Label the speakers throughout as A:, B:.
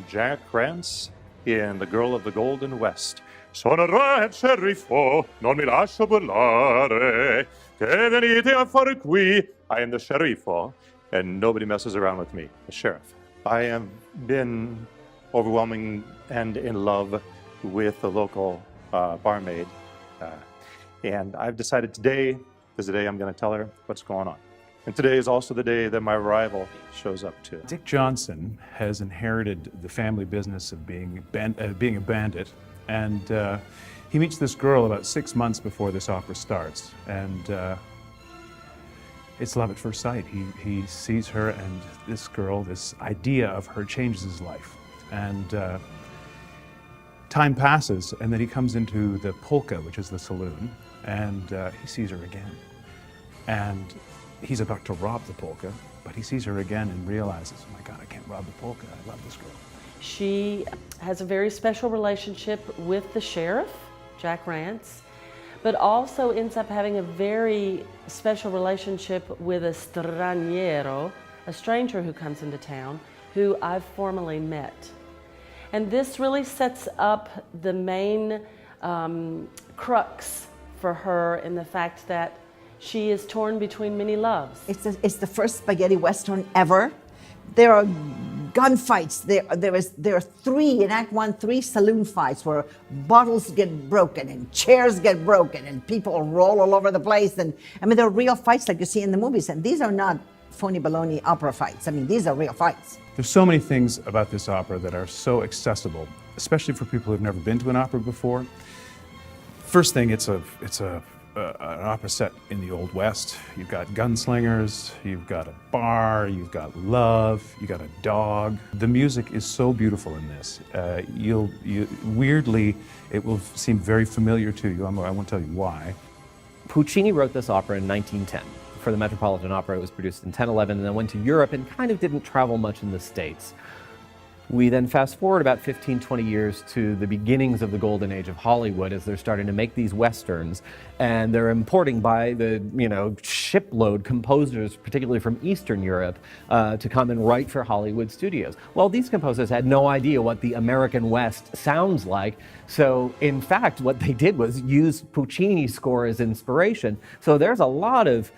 A: Jack Rance in The Girl of the Golden West. Sono re sceriffo, non mi lascio burlare, che venite a fare qui? I am the sheriffo, and nobody messes around with me, the sheriff. I have been overwhelming and in love with the local barmaid, and I've decided today is the day I'm going to tell her what's going on. And today is also the day that my rival shows up too.
B: Dick Johnson has inherited the family business of being a bandit, and he meets this girl about 6 months before this opera starts, and it's love at first sight. He sees her, and this girl, this idea of her changes his life. And time passes, and then he comes into the polka, which is the saloon, and he sees her again. And he's about to rob the polka, but he sees her again and realizes, oh my God, I can't rob the polka. I love this girl.
C: She has a very special relationship with the sheriff, Jack Rance, but also ends up having a very special relationship with a straniero, a stranger who comes into town, who I've formally met. And this really sets up the main crux for her in the fact that she is torn between many loves.
D: It's the first spaghetti western ever. There are gunfights. There are three, in Act 1, 3 saloon fights where bottles get broken and chairs get broken and people roll all over the place. And I mean, they're real fights like you see in the movies. And these are not phony baloney opera fights. I mean, these are real fights.
B: There's so many things about this opera that are so accessible, especially for people who've never been to an opera before. First thing, it's an opera set in the Old West. You've got gunslingers, you've got a bar, you've got love, you've got a dog. The music is so beautiful in this. Weirdly, it will seem very familiar to you. I won't tell you why.
E: Puccini wrote this opera in 1910. For the Metropolitan Opera, it was produced in 10-11 and then went to Europe and kind of didn't travel much in the States. We then fast forward about 15, 20 years to the beginnings of the golden age of Hollywood as they're starting to make these westerns, and they're importing by the shipload composers, particularly from Eastern Europe, to come and write for Hollywood studios. Well, these composers had no idea what the American West sounds like, so in fact what they did was use Puccini's score as inspiration. So there's a lot of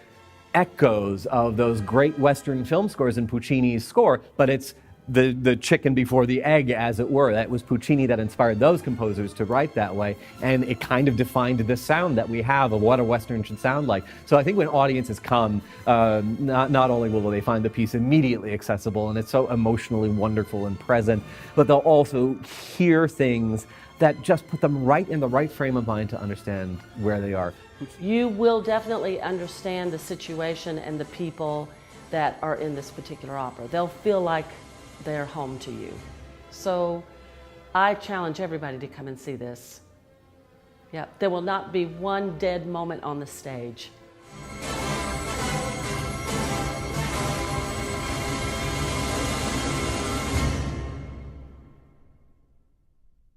E: echoes of those great Western film scores in Puccini's score, but it's the chicken before the egg, as it were. That was Puccini that inspired those composers to write that way, and it kind of defined the sound that we have of what a Western should sound like. So I think when audiences come, not only will they find the piece immediately accessible, and it's so emotionally wonderful and present, but they'll also hear things that just put them right in the right frame of mind to understand where they are.
C: You will definitely understand the situation and the people that are in this particular opera. They'll feel like they're home to you. So I challenge everybody to come and see this. Yeah, there will not be one dead moment on the stage.